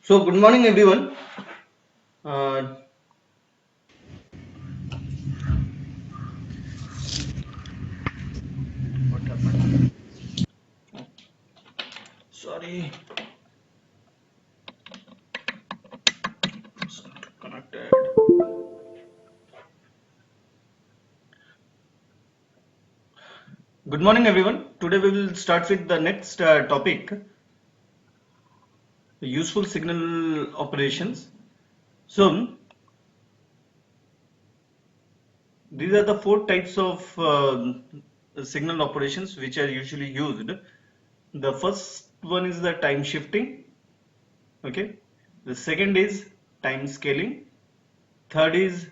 So, good morning, everyone. Uh, what happened? Sorry, it's not connected. Good morning, everyone. Today we will start with the next topic, useful signal operations. So, these are the four types of signal operations which are usually used. The first one is the time shifting. Okay. The second is time scaling. Third is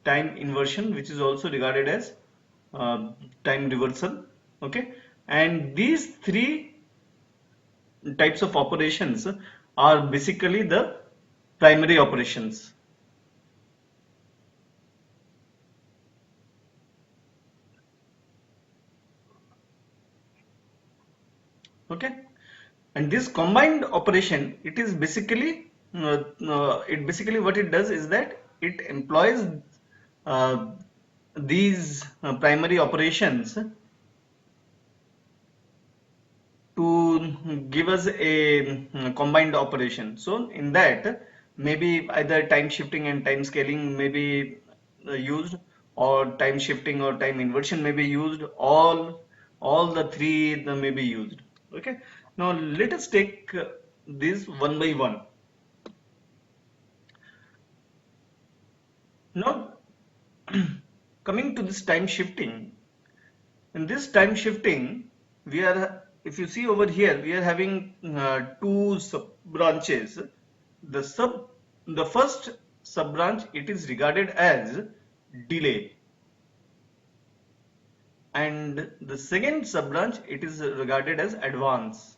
time inversion, which is also regarded as uh, time reversal. Okay, and these three types of operations are basically the primary operations. Okay, and this combined operation, it is basically it basically what it does is that it employs uh, these primary operations to give us a combined operation. So in that, maybe either time shifting and time scaling may be used, or time shifting or time inversion may be used. All the three may be used. Okay. Now let us take this one by one. Now coming to this time shifting. In this time shifting, if you see over here, we are having two sub branches. The sub, the first sub branch, it is regarded as delay, and the second sub branch, it is regarded as advance.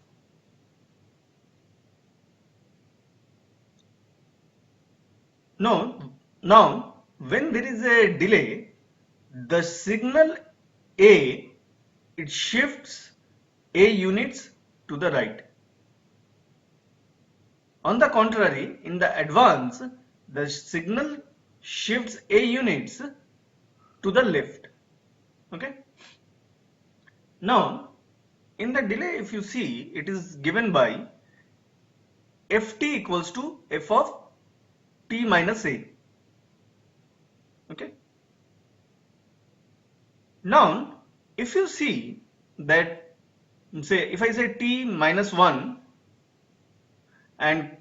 Now, when there is a delay, the signal A, it shifts A units to the right. On the contrary, in the advance, the signal shifts A units to the left. Okay. Now, in the delay, if you see, it is given by Ft equals to f of t minus a. Okay. Now, if you see that, say, if I say t minus 1, and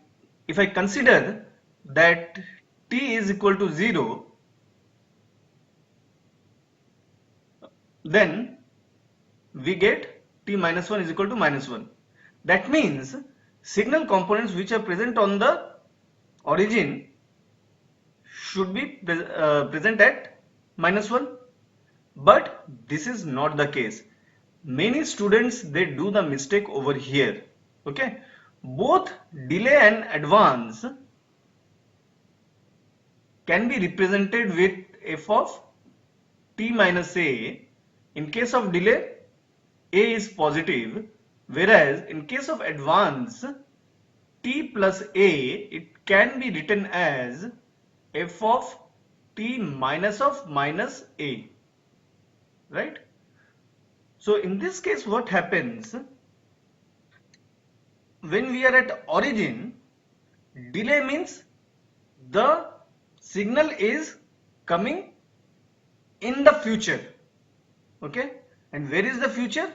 if I consider that t is equal to 0, then we get t minus 1 is equal to minus 1. That means signal components which are present on the origin should be present at minus 1. But this is not the case. Many students, they do the mistake over here. Okay. Both delay and advance can be represented with f of t minus a. In case of delay, a is positive, whereas in case of advance, t plus a, it can be written as f of t minus of minus a, right? So in this case, what happens when we are at origin? Delay means the signal is coming in the future. Okay, and where is the future?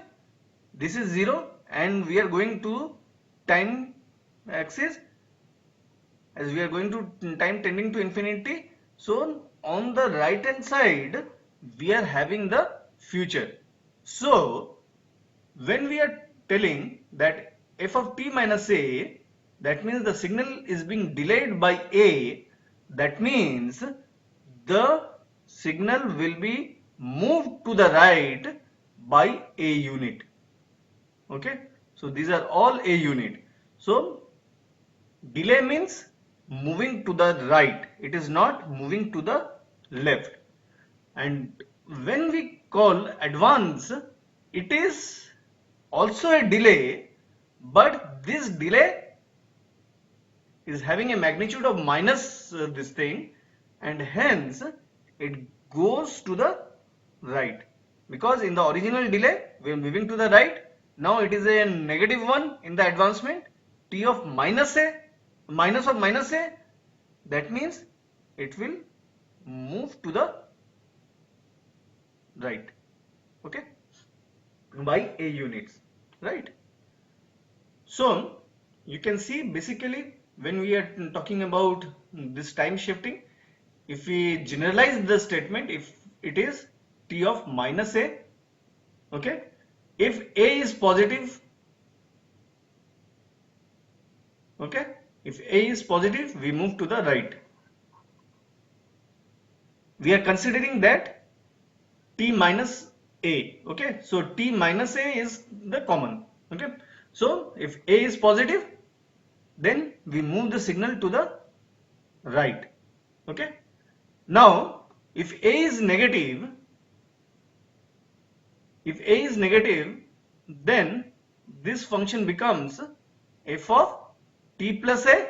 This is 0, and we are going to time axis, as we are going to time tending to infinity. So on the right hand side, we are having the future. So when we are telling that f of t minus a, that means the signal is being delayed by a, that means the signal will be moved to the right by a unit. Okay, so these are all a unit. So delay means moving to the right, it is not moving to the left. And when we call advance, it is also a delay, but this delay is having a magnitude of minus this thing, and hence it goes to the right, because in the original delay we are moving to the right. Now it is a negative one in the advancement, t of minus a, minus of minus a, that means it will move to the right, okay, by a units, right? So you can see basically when we are talking about this time shifting, if we generalize the statement, if it is t of minus a, okay, if a is positive, okay, if a is positive, we move to the right. We are considering that t minus a, okay, so t minus a is the common, okay. So if a is positive, then we move the signal to the right, okay. Now if a is negative, if a is negative, then this function becomes f of t plus a,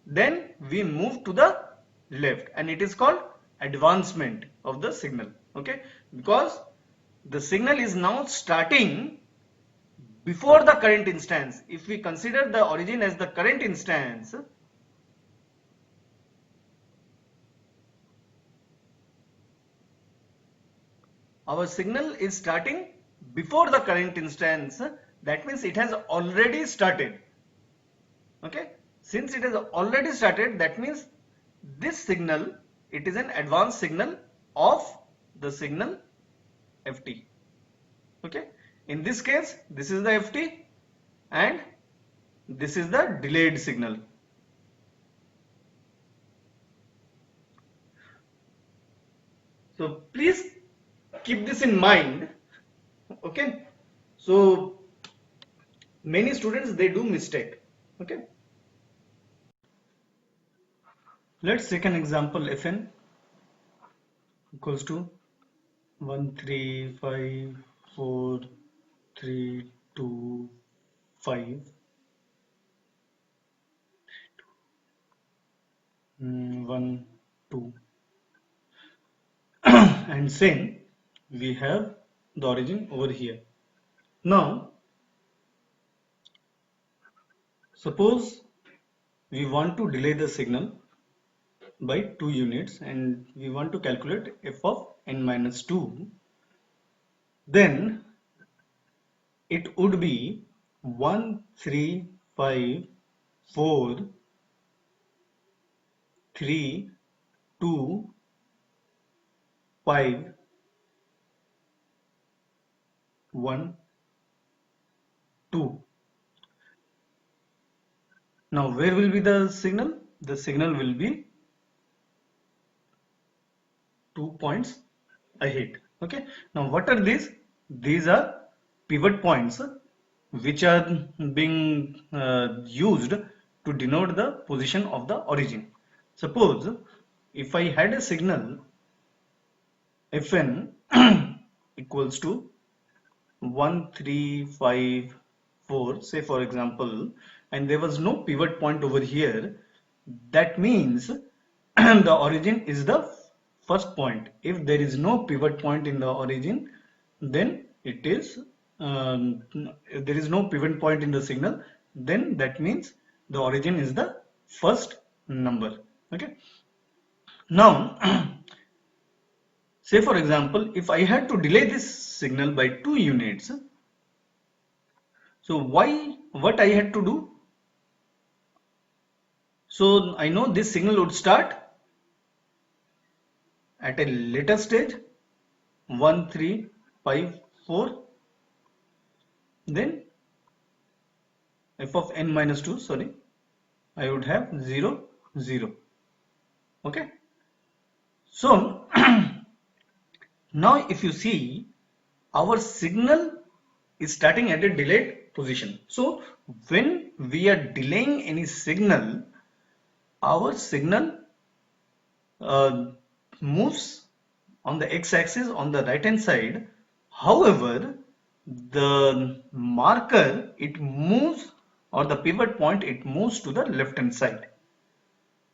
then we move to the left, and it is called advancement of the signal, okay, because the signal is now starting before the current instance. If we consider the origin as the current instance, our signal is starting before the current instance, that means it has already started, okay. Since it has already started, that means this signal, it is an advanced signal of the signal ft, okay. In this case, this is the ft and this is the delayed signal. So please keep this in mind, okay. So many students, they do mistake, okay. Let's take an example. Fn equals to 1 3 5 4 3 2 5 1 2 and same we have the origin over here. Now suppose we want to delay the signal by 2 units and we want to calculate f of n minus 2, then it would be 1 3 5 4 3 2 5 1 2. Now where will be the signal? The signal will be 2 points ahead, okay. Now what are these? These are pivot points which are being used to denote the position of the origin. Suppose if I had a signal Fn equals to 1 3 5 4, say for example, and there was no pivot point over here, that means the origin is the first point. If there is no pivot point in the origin, then it is if there is no pivot point in the signal, then that means the origin is the first number, okay. Now say for example, if I had to delay this signal by 2 units, so what I had to do? So I know this signal would start at a later stage, 1 3 5 4, then f of n minus 2, sorry, I would have 0 0, okay. So now if you see, our signal is starting at a delayed position. So when we are delaying any signal, our signal moves on the x-axis on the right hand side. However, the marker, it moves or the pivot point, it moves to the left hand side.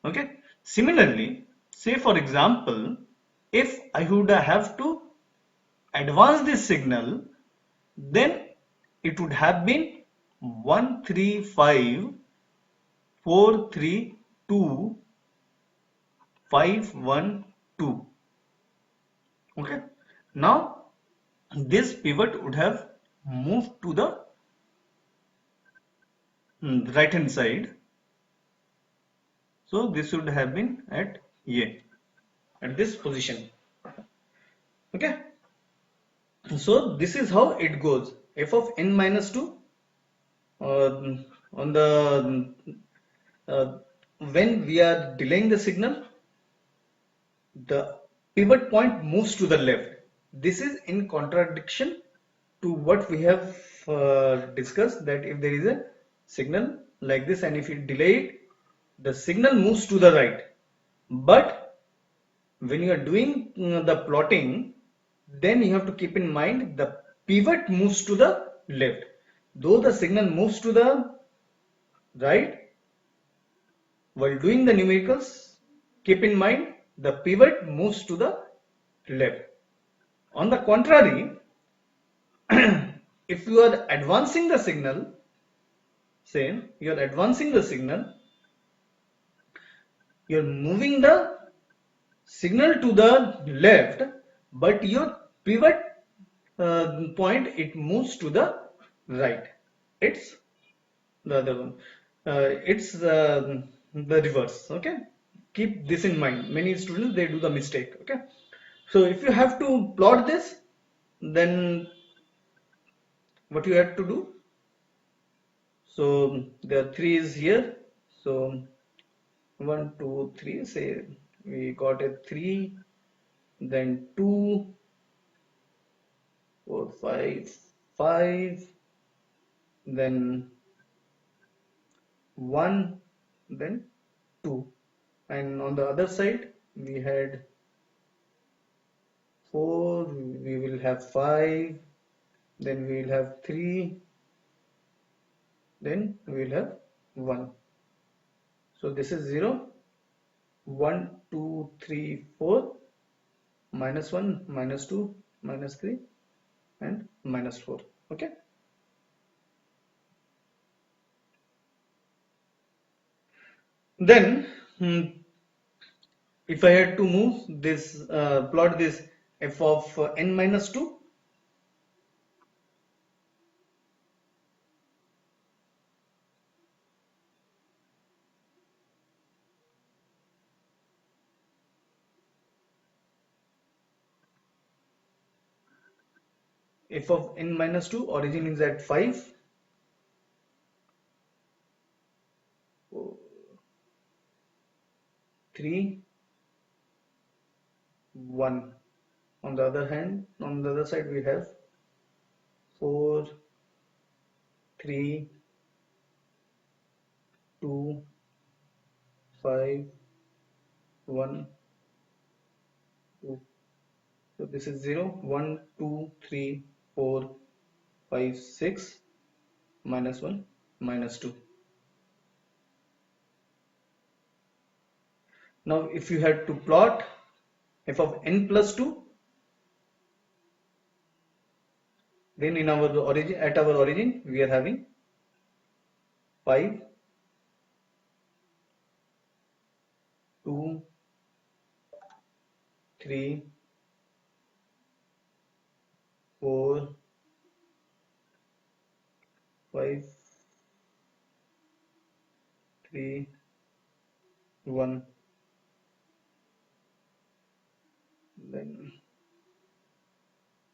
Okay. Similarly, say for example, if I would have to advance this signal, then it would have been 135 432 512. Okay. Now this pivot would have moved to the right hand side. So this would have been at A, at this position. Okay. So this is how it goes. F of n minus 2 on the uh, when we are delaying the signal, the pivot point moves to the left. This is in contradiction to what we have discussed, that if there is a signal like this and if you delay it, the signal moves to the right. But when you are doing the plotting, then you have to keep in mind the pivot moves to the left. Though the signal moves to the right, while doing the numericals, keep in mind the pivot moves to the left. On the contrary, if you are advancing the signal, say you are advancing the signal, you are moving the signal to the left, but your pivot point, it moves to the right. It's the other one. It's the reverse. Okay. Keep this in mind. Many students, they do the mistake. Okay. So if you have to plot this, then what you have to do? So the 3 is here. So 1, 2, 3. Say we got a 3, then 2, 4, 5, 5, then 1, then 2. And on the other side we had 4, we will have 5, then we will have 3, then we will have 1. So this is 0, 1, 2, 3, 4, minus 1, minus 2, minus 3, and minus 4. Okay. Then if I had to move this, plot this f of n minus 2, f of n minus 2, origin is at 5, 3, 1. On the other hand, on the other side we have 4, 3, 2, 5, 1, 2. So this is 0, 1, 2, 3, 4, 5, 6, minus 1, minus 2. Now if you had to plot f of n plus 2, then in our origin, at our origin, we are having 5, 2, 3, 4, 5, 3, 1, then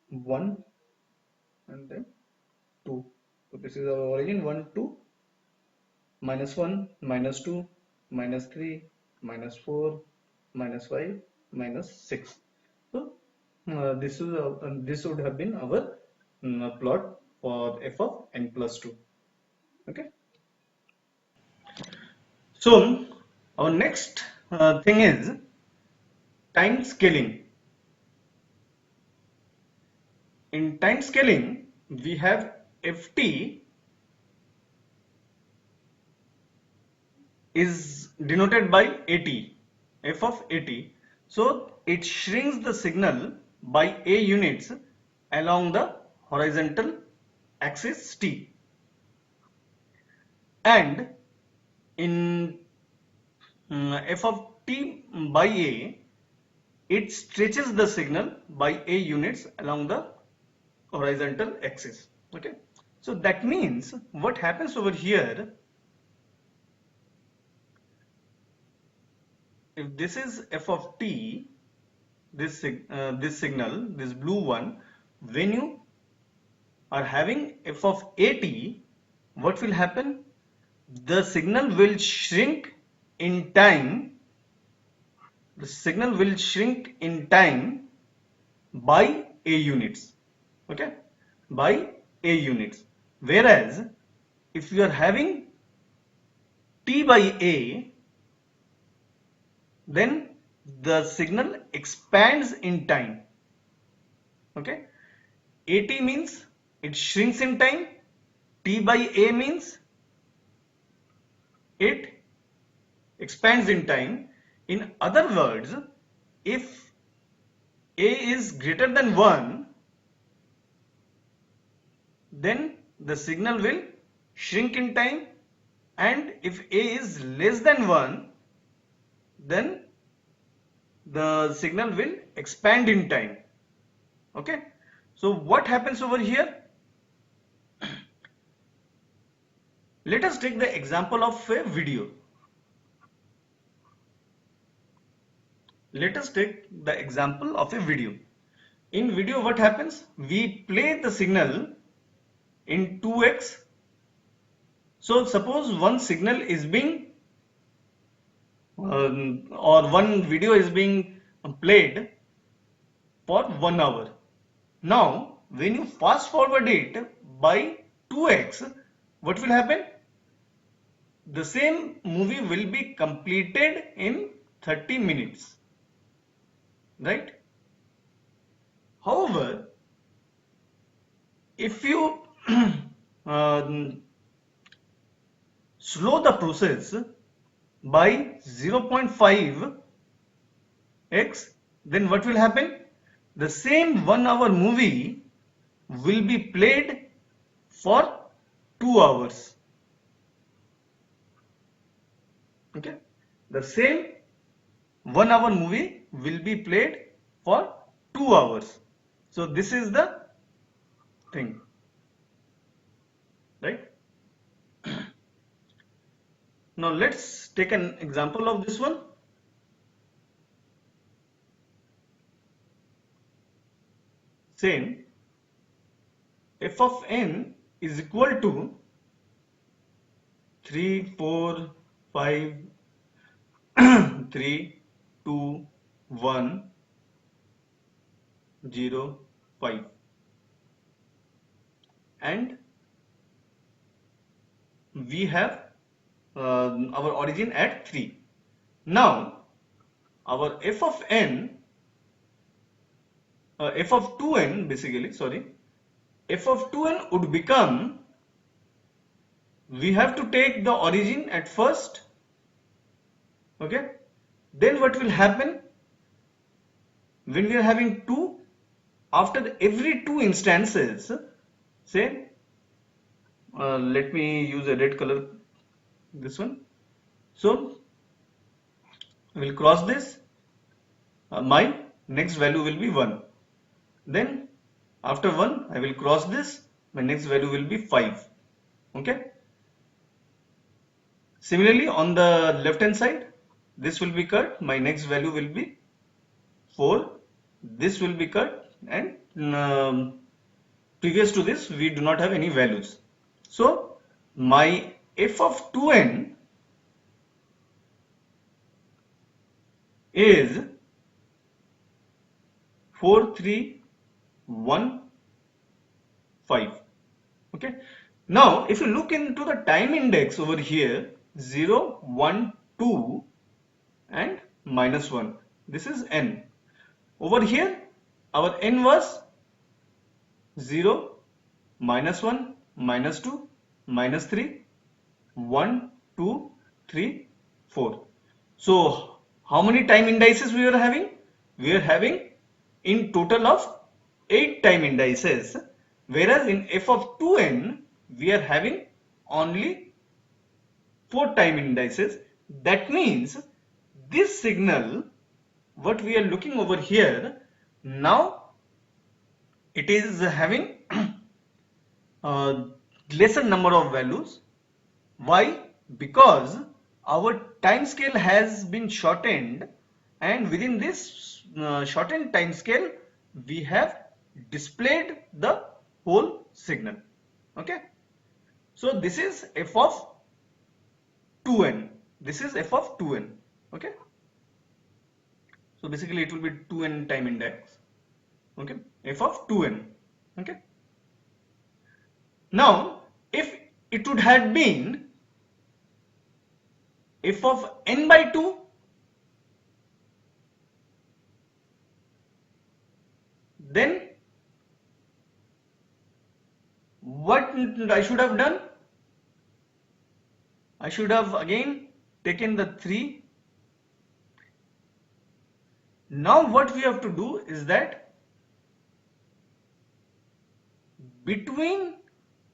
1, and then 2. So this is our origin, 1, 2, minus 1, minus 2, minus 3, minus 4, minus 5, minus 6. So this would have been our plot for f of n plus 2. Okay. So our next thing is time scaling. In time scaling, we have ft is denoted by AT, f of AT. So it shrinks the signal by A units along the horizontal axis T, and in f of T by A, it stretches the signal by A units along the horizontal axis. Okay, so that means what happens over here, if this is f of T, this signal, this blue one, when you are having f of AT, what will happen? The signal will shrink in time. The signal will shrink in time by A units. Okay, by A units. Whereas if you are having T by A, then the signal expands in time. Okay, AT means it shrinks in time, T by A means it expands in time. In other words, if A is greater than 1, then the signal will shrink in time, and if A is less than 1, then the signal will expand in time. Okay, so what happens over here? Let us take the example of a video. Let us take the example of a video. In video, what happens? We play the signal in 2x. So suppose one signal is being or one video is being played for 1 hour. Now when you fast forward it by 2x, what will happen? The same movie will be completed in 30 minutes, right? However, if you slow the process by 0.5x, then what will happen? The same 1 hour movie will be played for 2 hours. Okay, the same 1 hour movie will be played for 2 hours. So this is the thing, right? Now let's take an example of this one. Same, f of n is equal to 3, 4, 5, 3, 2, 1, 0, 5, and we have our origin at 3. Now our f of n, f of 2n basically, sorry, f of 2n would become, we have to take the origin at first. Okay, then what will happen when we are having 2, after every 2 instances, say let me use a red color, this one. So we'll cross this, my next value will be 1. Then after 1 I will cross this, my next value will be 5. Okay, similarly on the left hand side, this will be cut, my next value will be 4, this will be cut, and previous to this we do not have any values. So my f of 2n is 4, 3, 1, 5. Okay, now if you look into the time index over here, 0, 1, 2 and -1, this is n. Over here our n was 0, -1, -2, -3, 1, 2, 3, 4. So how many time indices we are having? We are having in total of 8 time indices, whereas in f of 2n we are having only 4 time indices. That means this signal, what we are looking over here, now it is having lesser number of values. Why? Because our time scale has been shortened, and within this shortened time scale we have displayed the whole signal. Okay, so this is f of 2n. This is f of 2n. Okay, so basically it will be 2n time index. Okay, f of 2n. Okay, now if it would have been f of n by 2, then what I should have done? I should have again taken the 3. Now what we have to do is that between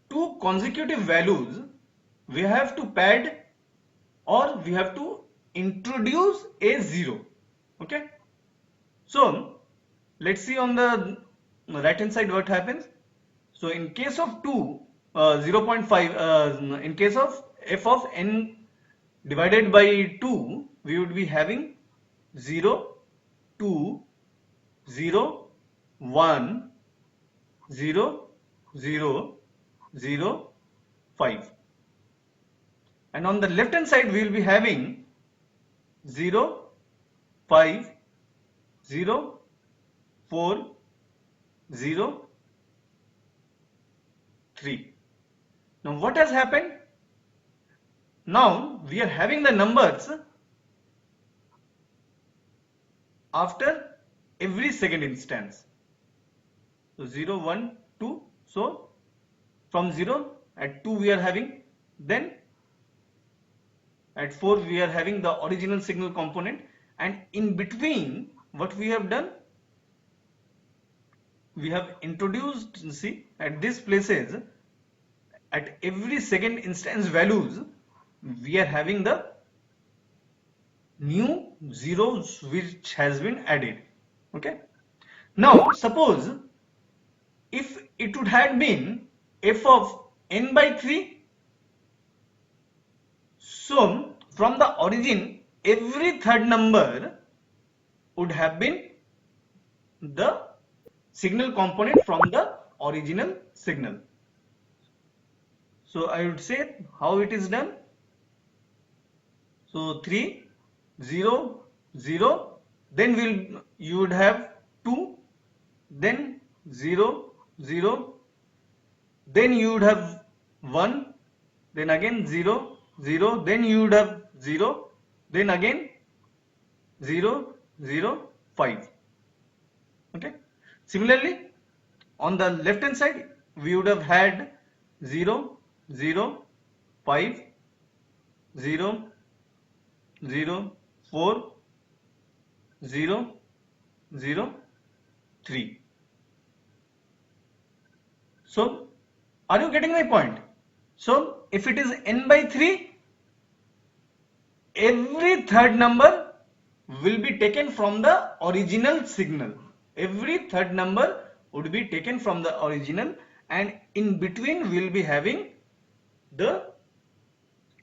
two consecutive values we have to pad, or we have to introduce a 0. Okay, so let's see on the right hand side what happens. So in case of 2, 0.5, in case of f of n divided by 2, we would be having 0, 2, 0, 1, 0, 0, 0, 5. And on the left hand side we will be having 0, 5, 0, 4, 0, 3. Now what has happened? Now we are having the numbers after every second instance. So 0, 1, 2. So from 0 at 2 we are having, then at 4 we are having the original signal component, and in between what we have done, we have introduced, see, at these places at every second instance values we are having the new zeros which has been added. Okay, now suppose if it would have been f of n by 3, so from the origin every third number would have been the signal component from the original signal. So I would say how it is done. So 3, 0, 0, then you would have 2, then 0, 0, then you would have 1, then again 0, 0, then you would have 0, then again 0, 0, 5. Okay. Similarly, on the left hand side we would have had 0, 0, 5, 0, 0, 4, 0, 0, 3. So are you getting my point? So if it is n by 3, every third number will be taken from the original signal. Every third number would be taken from the original, and in between we will be having the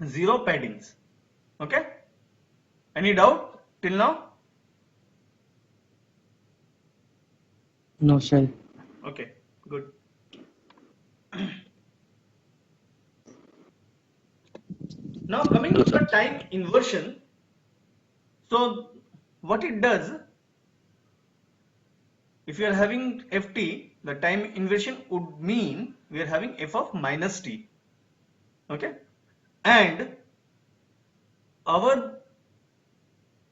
0 paddings. Okay, any doubt till now? No, sir. Okay, good. Now coming to the time inversion, so what it does, if you are having ft, the time inversion would mean we are having f of minus t. Okay, and our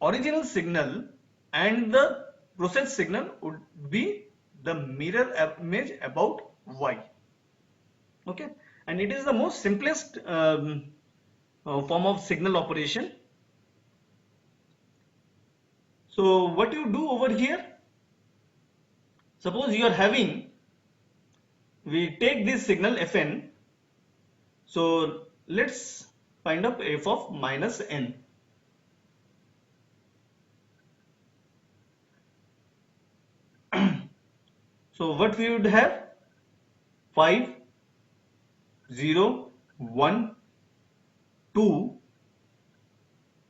original signal and the process signal would be the mirror image about y. Okay, and it is the most simplest form of signal operation. So what you do over here, suppose you are having, we take this signal Fn. So let's find up f of minus n. So what we would have, 5, 0, 1, 2,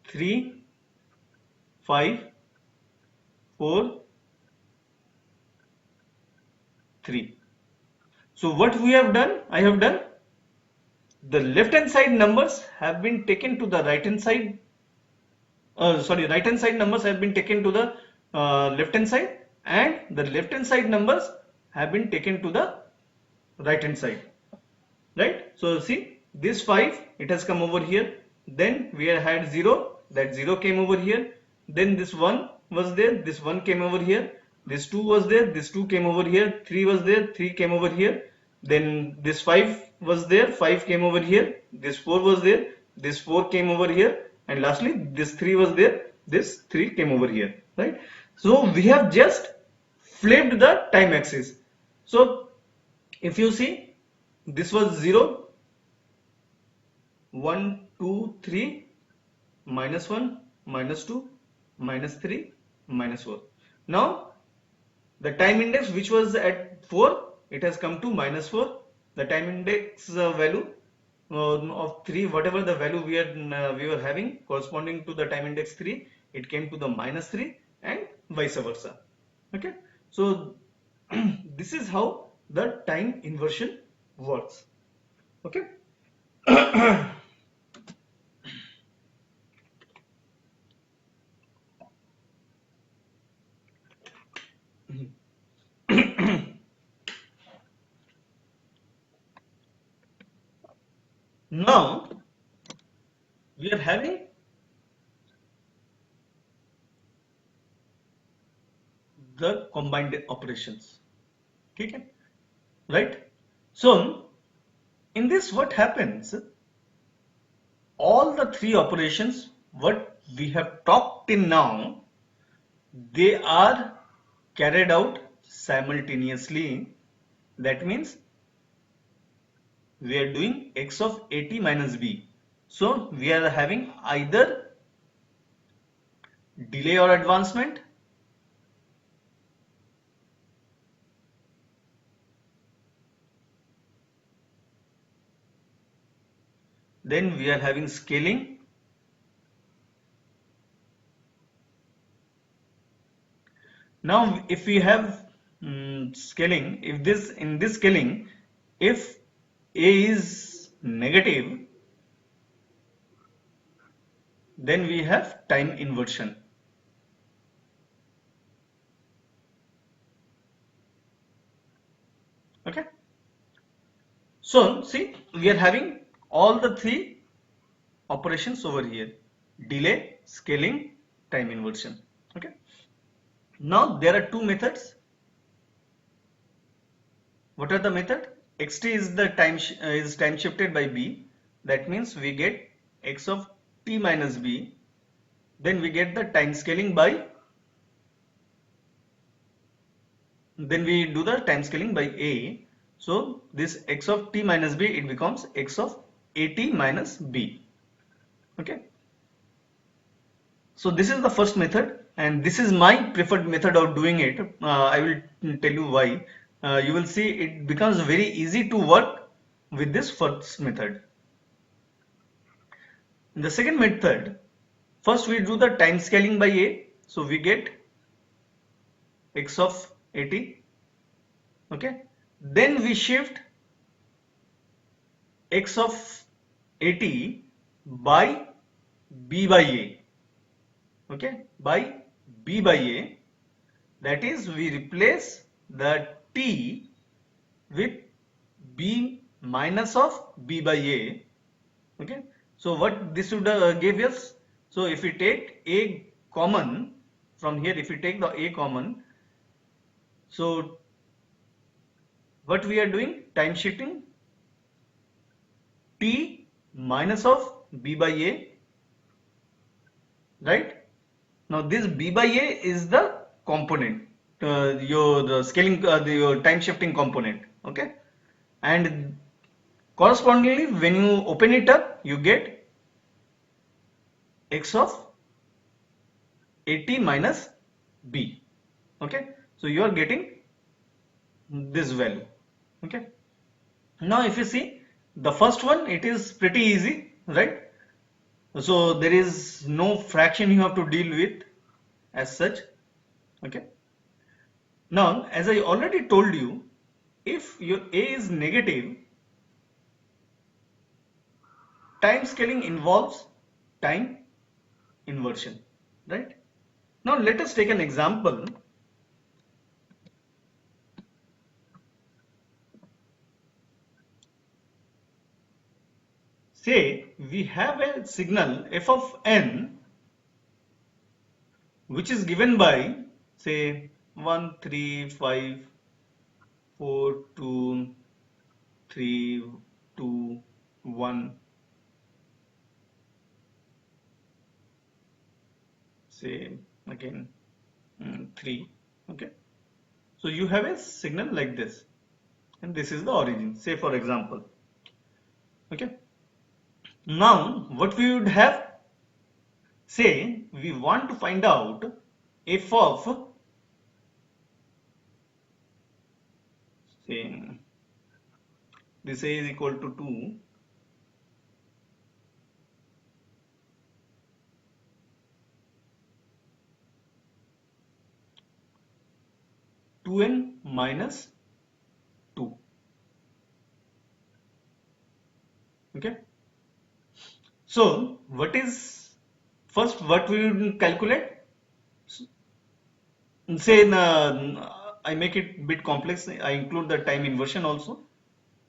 3, 5, 4, 3. So what we have done, I have done, the left hand side numbers have been taken to the right hand side, right hand side numbers have been taken to the left hand side, and the left hand side numbers have been taken to the right hand side, right? So see, this 5, it has come over here, then we had 0, that 0 came over here, then this 1 was there, this 1 came over here, this 2 was there, this 2 came over here, 3 was there, 3 came over here, then this 5 was there, 5 came over here, this 4 was there, this 4 came over here, and lastly this 3 was there, this 3 came over here, right? So we have just flipped the time axis. So if you see, this was 0, 1, 2, 3, minus 1, minus 2, minus 3, minus 4. Now the time index which was at 4, it has come to minus 4. The time index value of 3, whatever the value we were having corresponding to the time index 3, it came to the minus 3, and vice versa. Okay, so this is how the time inversion works. Okay. Now we are having the combined operations. Okay, right? So in this, what happens? All the three operations what we have talked in now, they are carried out simultaneously. That means we are doing x of at minus b. So we are having either delay or advancement, then we are having scaling, now if we have scaling, if this in this scaling, if a is negative, then we have time inversion. Okay, so see, we are having all the three operations over here: delay, scaling, time inversion. Okay, now there are two methods. What are the method? Xt is the time shifted by b. That means we get x of t minus b. Then we get the time scaling by. Then we do the time scaling by a. So this x of t minus b, it becomes x of at minus b. Okay. So this is the first method, and this is my preferred method of doing it. I will tell you why. You will see it becomes very easy to work with this first method. In the second method, first we do the time scaling by a. So we get x of at. Okay. Then we shift x of at by b by a. Okay, by b by a, that is we replace the t with b minus of b by a. Okay, so what this would give us, so if we take a common from here, if we take the a common, so what we are doing, time shifting t minus of b by a, right? Now this b by a is the component, your scaling, your time shifting component. Okay, and correspondingly, when you open it up, you get x of 80 minus b. Okay, so you are getting this value. Okay, now if you see the first one, it is pretty easy, right? So there is no fraction you have to deal with as such. Okay, now as I already told you, if your a is negative, time scaling involves time inversion, right? Now let us take an example. Say we have a signal f of n which is given by, say, 1 3 5 4 2 3 2 1, say again 3. Okay, so you have a signal like this, and this is the origin, say for example. Okay, now what we would have, say we want to find out f of, say this a is equal to 2, n minus 2. Okay, so what is first what we will calculate? Say I make it bit complex, I include the time inversion also.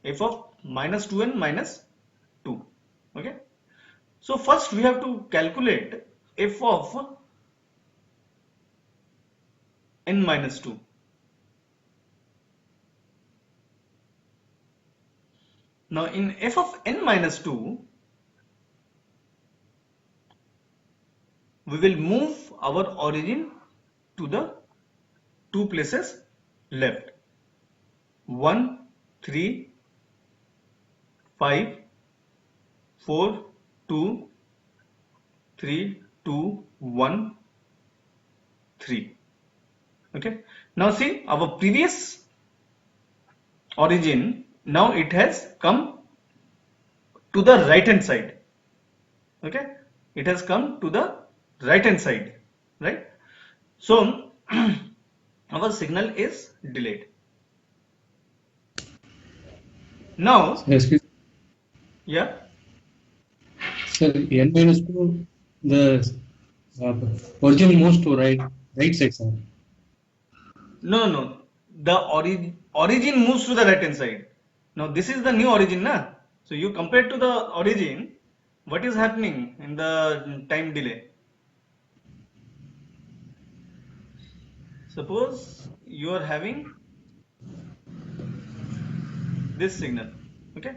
F of minus 2n minus 2. Okay, so first we have to calculate f of n minus 2. Now in f of n minus 2, we will move our origin to the two places left. 1 3 5 4 2 3 2 1 3. Okay, now see our previous origin, now it has come to the right hand side. Okay, it has come to the right hand side, right? So our signal is delayed. Now, Excuse, yeah, sir, n minus 2, the uh, original moves to right side, sir. no, the origin moves to the right hand side. Now this is the new origin, na? So you compare to the origin, what is happening in the time delay? Suppose you are having this signal. Okay,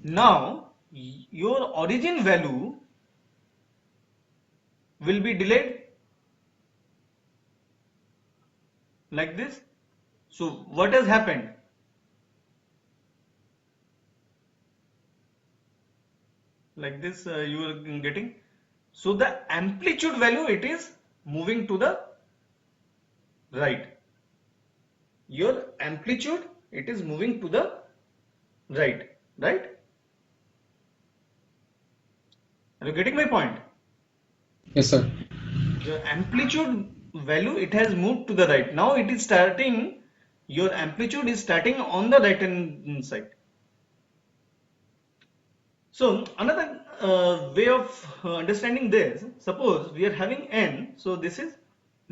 now your origin value will be delayed like this. So what has happened? Like this you are getting. So the amplitude value, it is moving to the right. Your amplitude, it is moving to the right, right? Are you getting my point? Yes, sir. Your amplitude value, it has moved to the right. Now it is starting, your amplitude is starting on the right hand side. So another way of understanding this, suppose we are having n, so this is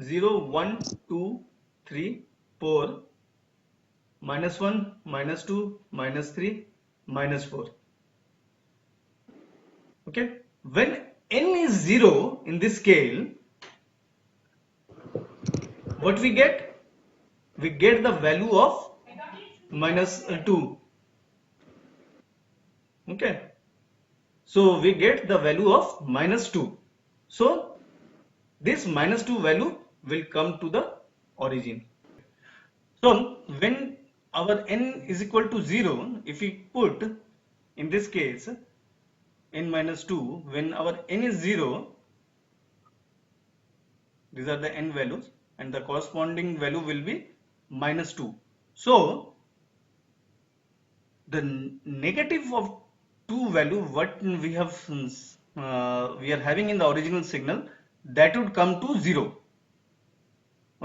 0, 1, 2, 3, 4, minus 1, minus 2, minus 3, minus 4. Okay, when n is 0 in this scale, what we get? We get the value of minus 2. Okay, so we get the value of minus 2. So this -2 value will come to the origin. So when our n is equal to 0, if we put in this case n minus 2, when our n is 0, these are the n values and the corresponding value will be -2. So the negative of 2 value what we are having in the original signal, that would come to 0.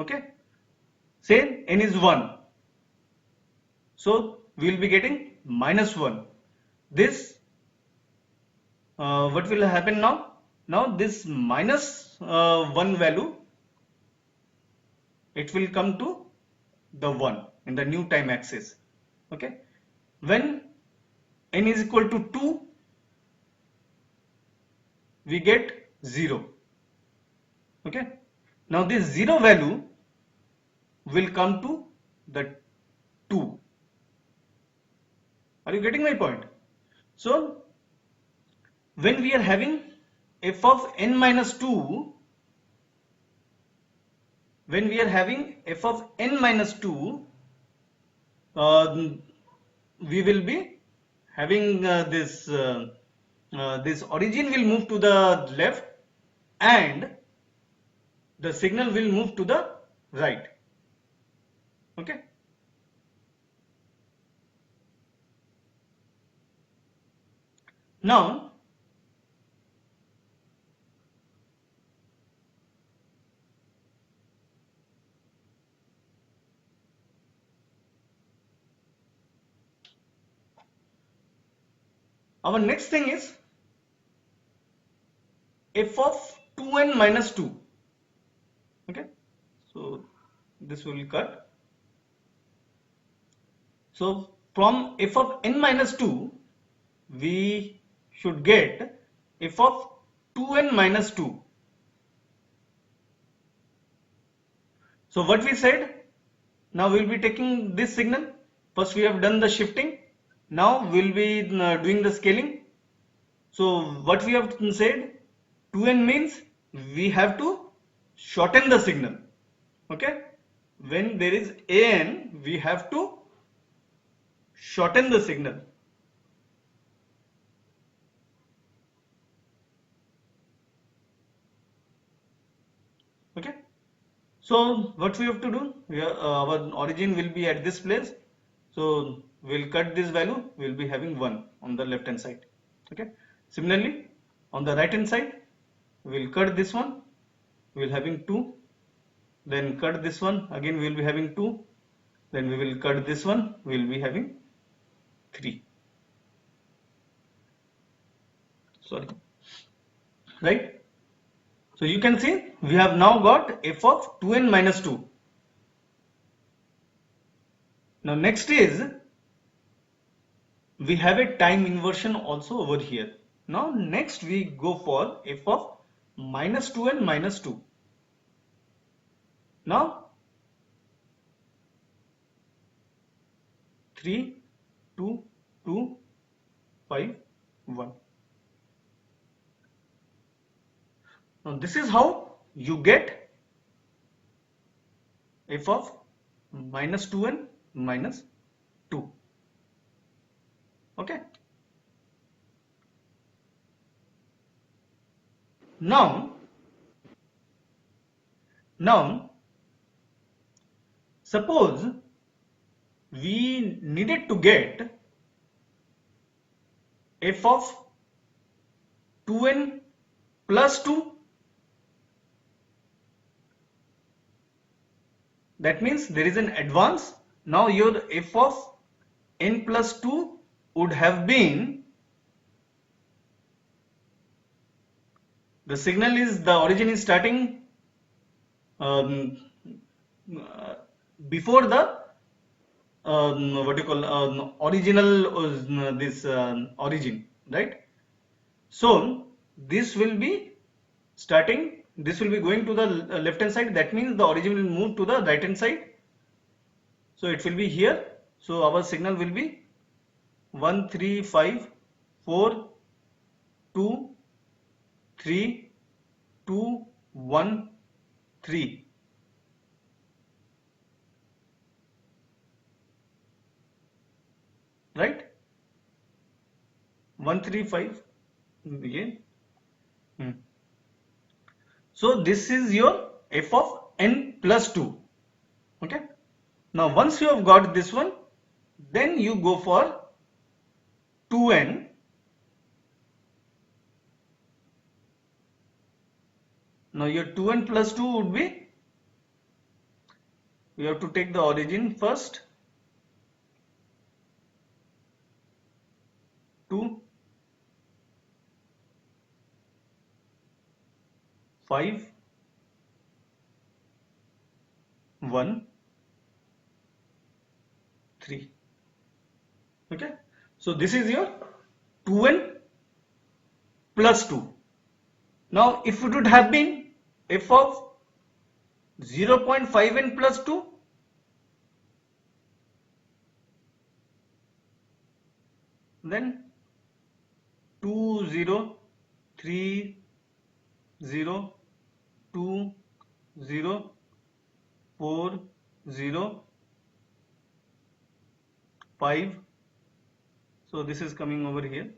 Okay, say n is 1, so we will be getting -1. This what will happen now? Now this -1 value, it will come to the 1 in the new time axis. Okay, when n is equal to 2, we get 0. Okay, now this 0 value will come to the 2. Are you getting my point? So when we are having f of n minus 2, when we are having f of n minus 2, we will be having this origin will move to the left and the signal will move to the right. Okay. Now our next thing is f of 2n minus 2. Okay, so this will cut. So from f of n minus 2, we should get f of 2n minus 2. So what we said, now we will be taking this signal. First we have done the shifting. Now we will be doing the scaling. So what we have said, 2n means we have to shorten the signal. Okay, when there is an, we have to shorten the signal. Okay, so what we have to do, our origin will be at this place, so we'll cut this value, we'll be having 1 on the left hand side. Okay, similarly on the right hand side, we'll cut this one, we'll having 2, then cut this one, again we'll be having 2, then we will cut this one, we'll be having 3. Sorry, right? So you can see we have now got f of 2n minus 2. Now next is we have a time inversion also over here. Now next we go for f of minus 2n minus 2. Now 3, 2, 2, 5, 1. Now this is how you get f of minus 2n minus 2. Okay. Now suppose we needed to get f of 2n plus 2. That means there is an advance. Now your f of n plus 2 would have been, the signal is, the origin is starting before the what you call original this origin, right? So this will be starting, this will be going to the left hand side, that means the origin will move to the right hand side, so it will be here. So our signal will be 1 3 5 4 2 3 2 1 3. Right? 135 again. So this is your f of n plus 2. Okay. Now once you have got this one, then you go for 2n. Now your 2n plus 2 would be, you have to take the origin first. 2, 5, 1, 3. Okay. So this is your 2n plus 2. Now if it would have been f of 0.5n plus 2, then 2, 0, 3, 0, 2, 0, 4, 0, 5. So this is coming over here.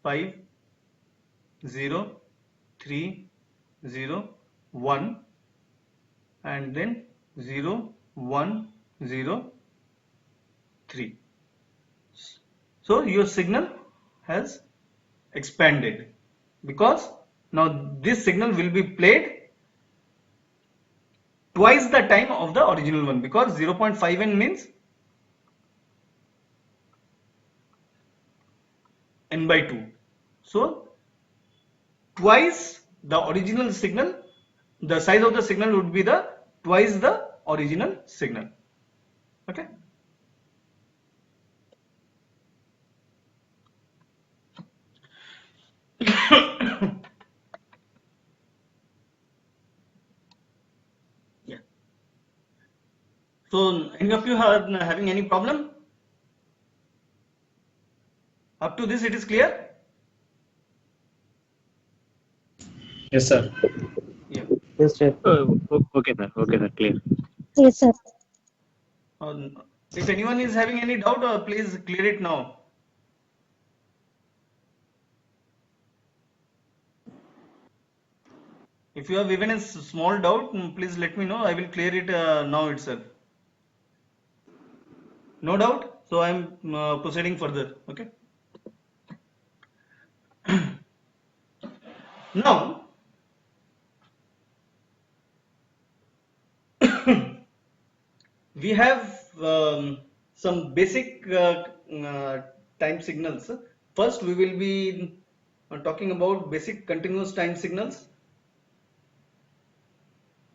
5, 0, 3, 0, 1, and then 0, 1, 0, 3. So your signal has expanded, because now this signal will be played twice the time of the original one, because 0.5n means n by 2. So twice the original signal, the size of the signal would be the twice the original signal. Okay. Yeah. So any of you are having any problem? Up to this it is clear? Yes, sir. Yeah. Yes, sir. Okay, sir. Okay, sir. Clear. Yes, sir. If anyone is having any doubt, please clear it now. If you have even a small doubt, please let me know. I will clear it now itself. No doubt. So I am proceeding further. Okay. Now, we have some basic time signals. First, we will be talking about basic continuous time signals,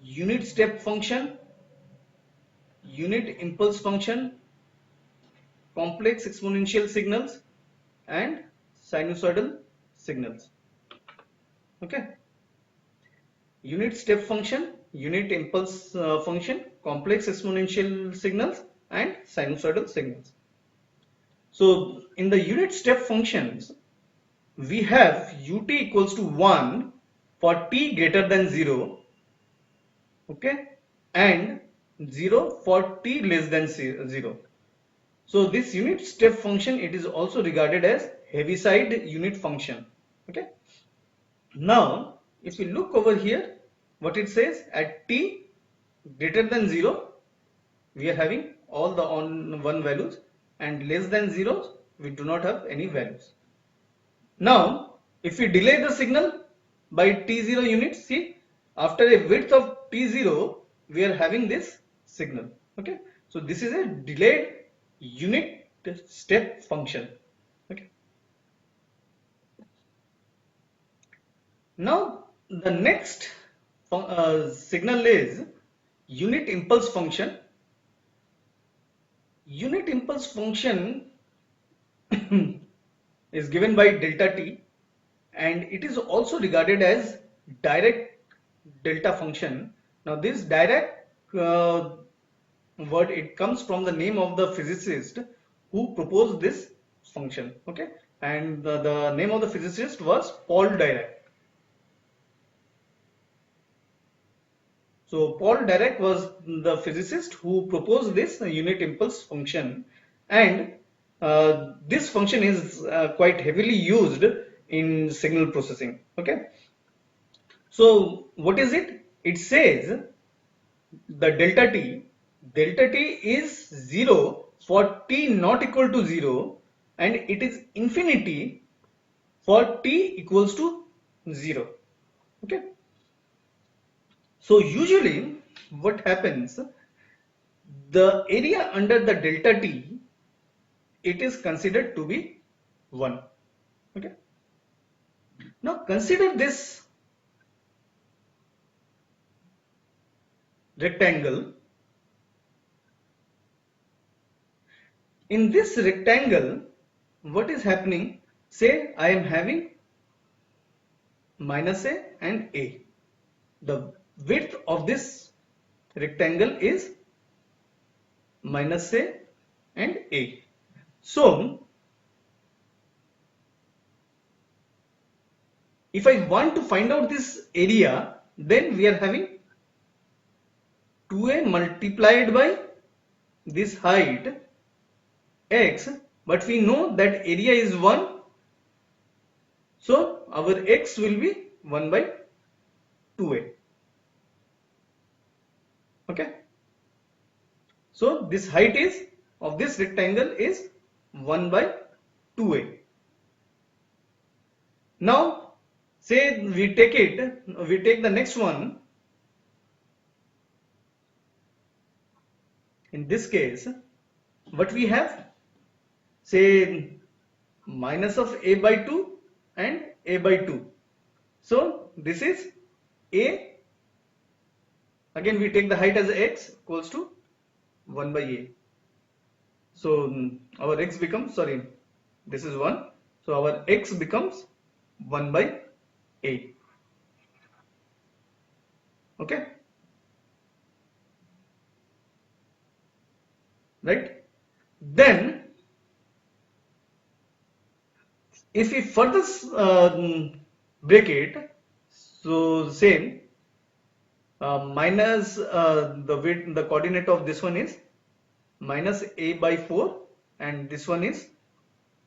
unit step function, unit impulse function, complex exponential signals, and sinusoidal signals. Okay. Unit step function, unit impulse function, complex exponential signals, and sinusoidal signals. So in the unit step functions, we have ut equals to 1 for t greater than 0, okay, and 0 for t less than 0. So this unit step function, it is also regarded as Heaviside unit function. Okay. Now if you look over here, what it says, at t greater than 0 we are having all the on 1 values, and less than 0 we do not have any values. Now if we delay the signal by t0 units, see, after a width of t0 we are having this signal. Okay. So this is a delayed unit step function. Okay. Now the next signal is unit impulse function. Unit impulse function is given by delta t, and it is also regarded as direct delta function. Now this direct word, it comes from the name of the physicist who proposed this function. Okay, and the name of the physicist was Paul Dirac. So Paul Dirac was the physicist who proposed this unit impulse function, and this function is quite heavily used in signal processing. Okay. So what is it? It says the delta t is 0 for t not equal to 0, and it is infinity for t equals to 0. Okay. So usually what happens, the area under the delta t, it is considered to be 1. Okay. Now consider this rectangle. In this rectangle, what is happening? Say I am having minus a and a. The width of this rectangle is minus a and a. So if I want to find out this area, then we are having 2a multiplied by this height x, but we know that area is 1, so our x will be 1 by 2a. Okay. So this height is of this rectangle is 1 by 2a. Now say we take the next one. In this case, what we have, say minus of a by 2 and a by 2. So this is a, again we take the height as x equals to 1 by a. So our x becomes, sorry, this is 1. So our x becomes 1 by a. Okay. Right. Then if we further break it, so same minus the width, the coordinate of this one is minus a by 4, and this one is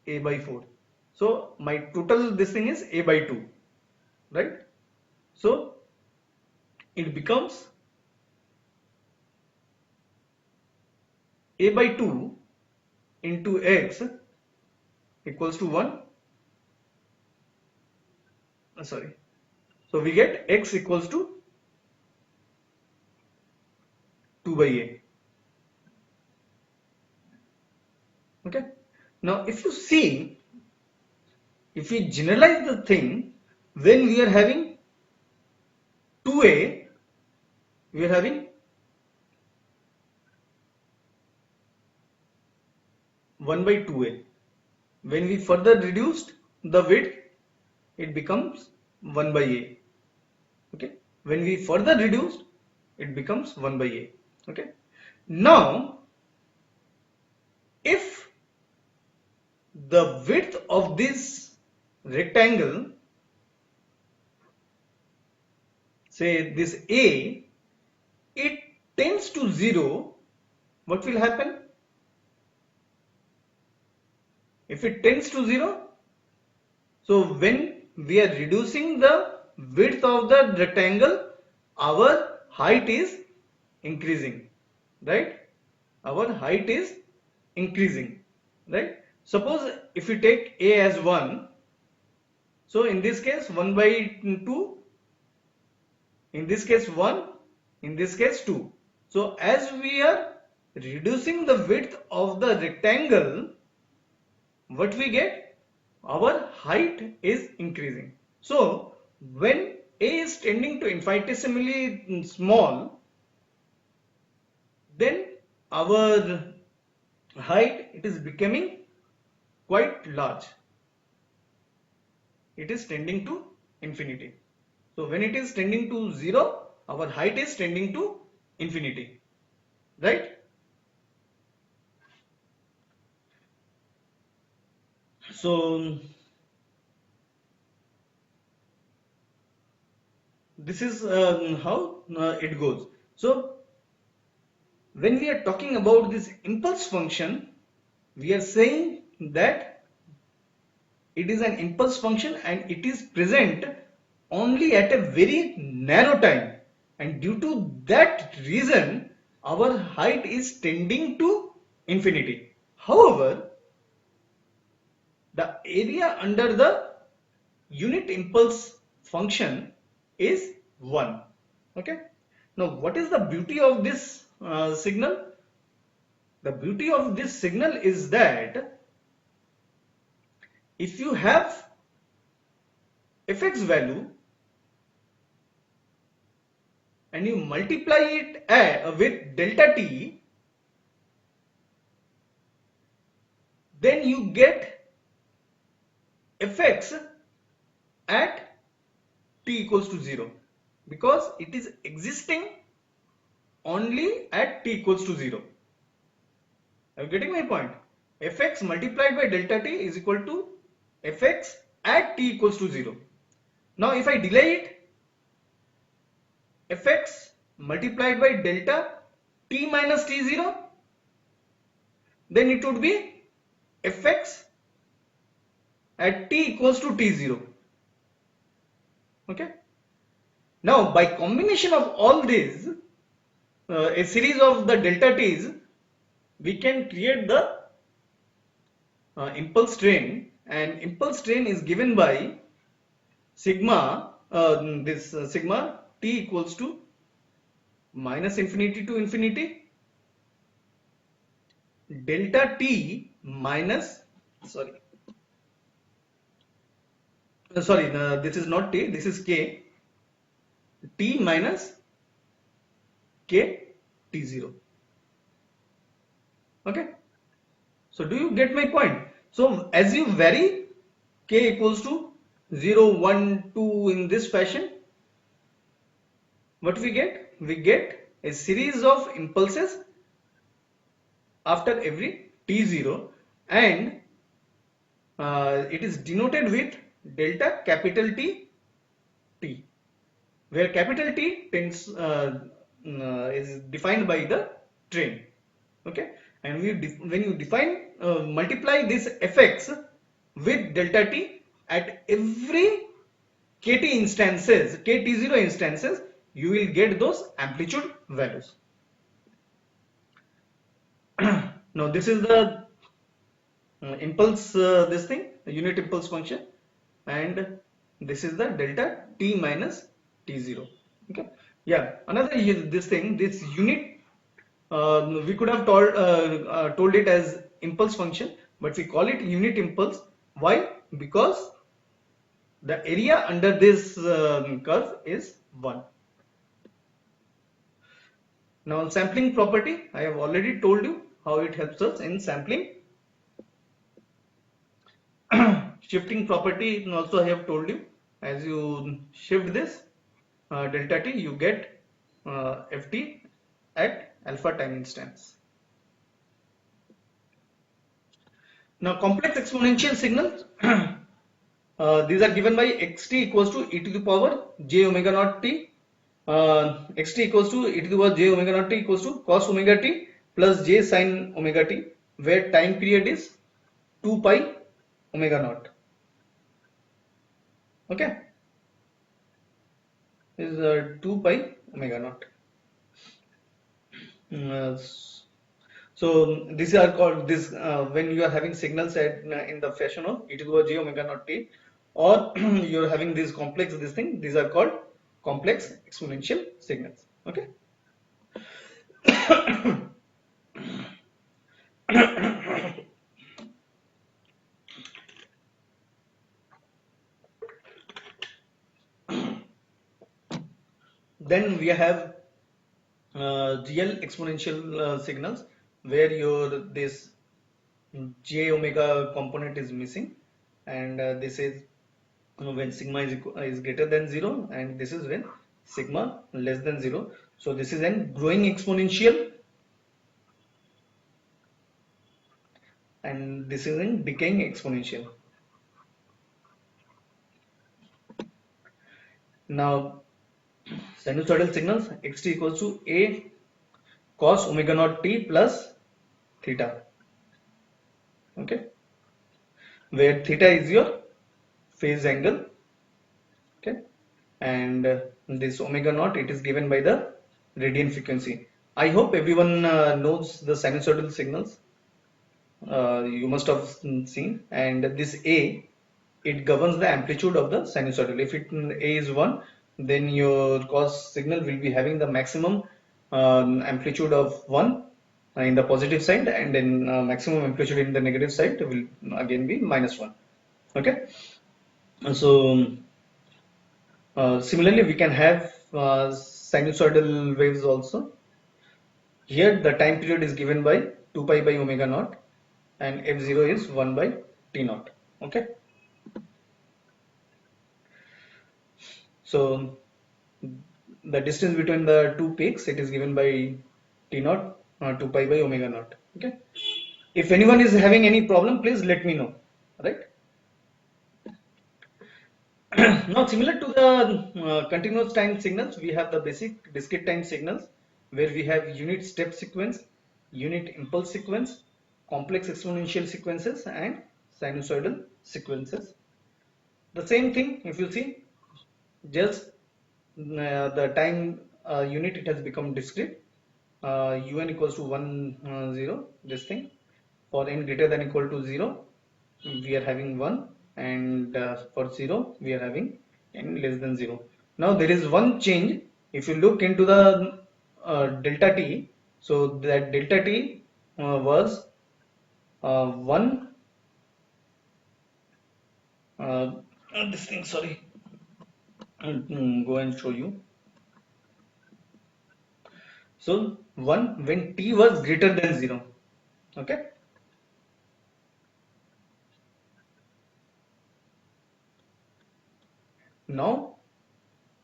a by 4. So my total this thing is a by 2, right? So it becomes a by 2 into x equals to 1. Sorry. So we get x equals to 2 by a. Okay. Now if you see, if we generalize the thing, when we are having 2a, we are having 1 by 2a. When we further reduced the width, it becomes 1 by a. Okay. When we further reduced, it becomes 1 by a. Okay. Now if the width of this rectangle, say this a, it tends to 0, what will happen? If it tends to 0, so when we are reducing the width of the rectangle, our height is increasing, right? Our height is increasing, right? Suppose if we take a as 1, so in this case 1 by 2, in this case 1, in this case 2. So as we are reducing the width of the rectangle, what we get? Our height is increasing. So when a is tending to infinitesimally small, then our height, it is becoming quite large. It is tending to infinity. So when it is tending to 0, our height is tending to infinity, right? So this is how it goes. So when we are talking about this impulse function, we are saying that it is an impulse function and it is present only at a very narrow time, and due to that reason our height is tending to infinity. However, the area under the unit impulse function is 1. Okay. Now what is the beauty of this signal? The beauty of this signal is that if you have fx value and you multiply it with delta t, then you get fx at t equals to 0, because it is existing only at t equals to 0. Are you getting my point? Fx multiplied by delta t is equal to fx at t equals to 0. Now if I delay it, fx multiplied by delta t minus t0, then it would be fx at t equals to t0. Okay. Now by combination of all these, a series of the delta t's, we can create the impulse train, and impulse train is given by sigma sigma t equals to minus infinity to infinity delta t minus this is not t, this is k, t minus k t0. Okay, so do you get my point? So as you vary k equals to 0, 1, 2 in this fashion, what we get? We get a series of impulses after every t0, and it is denoted with delta capital T t, where capital T tends is defined by the train. Okay, and when you define multiply this fx with delta t at every kt instances, kt0 instances, you will get those amplitude values. Now this is the impulse this thing, the unit impulse function, and this is the delta t minus t0. Okay, yeah, another this thing, this unit, we could have told it as impulse function, but we call it unit impulse. Why? Because the area under this curve is 1. Now sampling property, I have already told you how it helps us in sampling. Shifting property also I have told you, as you shift this delta t, you get ft at alpha time instance. Now complex exponential signals, these are given by xt equals to e to the power j omega naught t, xt equals to e to the power j omega naught t equals to cos omega t plus j sin omega t, where time period is 2 pi omega naught. Okay, is 2 pi omega naught. So these are called this when you are having signals at in the fashion of e to the power j omega naught t, or you are having this complex this thing, these are called complex exponential signals. Okay. Then we have real exponential signals, where your this j omega component is missing, and this is when sigma is greater than 0, and this is when sigma less than 0. So this is an growing exponential, and this is in decaying exponential. Now Sinusoidal signals, xt equals to a cos omega naught t plus theta. Okay, where theta is your phase angle. Okay, and this omega naught, it is given by the radian frequency. I hope everyone knows the sinusoidal signals. You must have seen, and this a, it governs the amplitude of the sinusoidal. If a is 1, then your cos signal will be having the maximum amplitude of 1 in the positive side, and then maximum amplitude in the negative side will again be -1. Okay, so similarly we can have sinusoidal waves also. Here the time period is given by 2 pi by omega naught, and f0 is 1 by t naught. Okay, so the distance between the two peaks, it is given by t naught 2 pi by omega naught. Okay, if anyone is having any problem, please let me know, right? Now similar to the continuous time signals, we have the basic discrete time signals, where we have unit step sequence, unit impulse sequence, complex exponential sequences, and sinusoidal sequences. The same thing, if you see, just the time unit, it has become discrete. Un equals to 1 0, this thing. For n greater than equal to 0, we are having 1, and for 0 we are having n less than 0. Now there is one change. If you look into the delta t, so that delta t was 1 this thing, sorry, go and show you. So 1 when t was greater than 0. Okay, now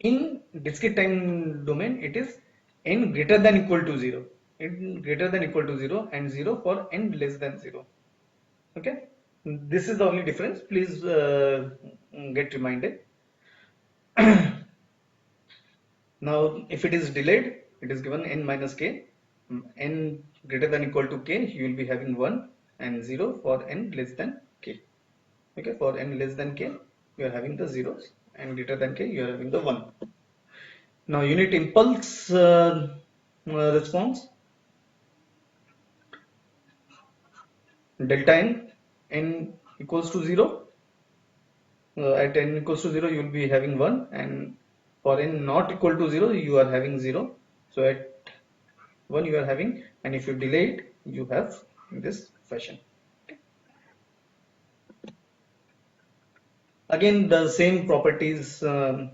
in discrete time domain, it is n greater than equal to 0, n greater than equal to 0, and 0 for n less than 0. Okay, this is the only difference. Please get reminded. Now if it is delayed, it is given n minus k. N greater than equal to k, you will be having 1, and 0 for n less than k. Okay, for n less than k, you are having the zeros, and greater than k, you are having the 1. Now unit impulse response, delta n equals to 0. At n equals to 0, you will be having 1, and for n not equal to 0, you are having 0. So at 1 you are having, and if you delay it, you have in this fashion. Again the same properties, and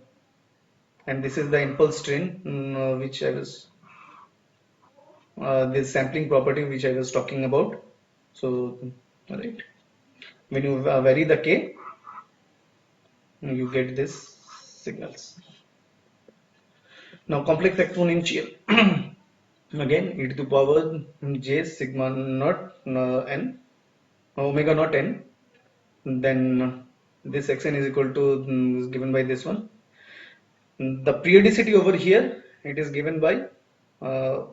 this is the impulse train, which I was this sampling property which I was talking about. So right, when you vary the k, you get this signals. Now complex exponential, again e to the power j sigma naught n omega naught n, then this xn is equal to is given by this one. The periodicity over here, it is given by uh,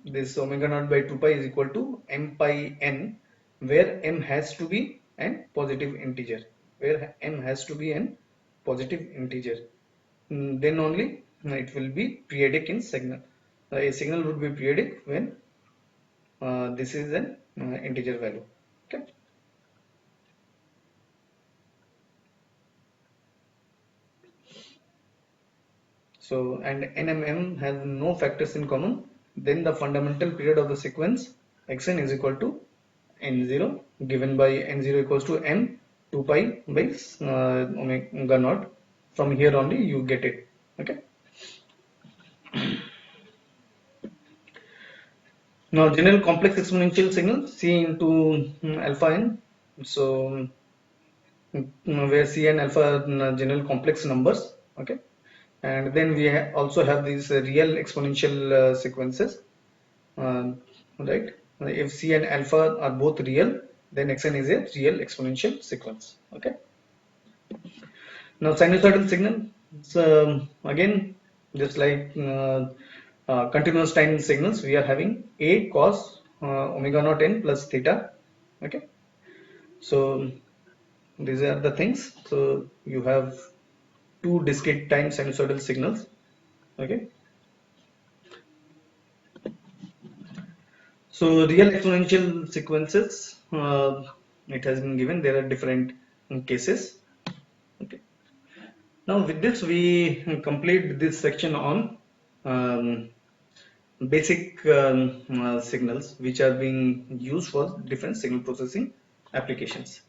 this omega naught by 2 pi is equal to m pi n, where m has to be an positive integer, where m has to be an positive integer. Then only it will be periodic in signal. A signal would be periodic when this is an integer value. Okay, so and nmm has no factors in common, then the fundamental period of the sequence xn is equal to n0, given by n0 equals to m 2 pi by omega naught. From here only you get it. Okay, now general complex exponential signal c into alpha n. So where c and alpha are general complex numbers. Okay, and then we also have these real exponential sequences, right? If c and alpha are both real, then xn is a real exponential sequence. Okay, now sinusoidal signal, again Just like continuous time signals, we are having a cos omega naught n plus theta. Okay, so these are the things. So you have two discrete time sinusoidal signals. Okay, so real exponential sequences, it has been given. There are different cases. Okay, now with this we complete this section on um, basic signals which are being used for different signal processing applications.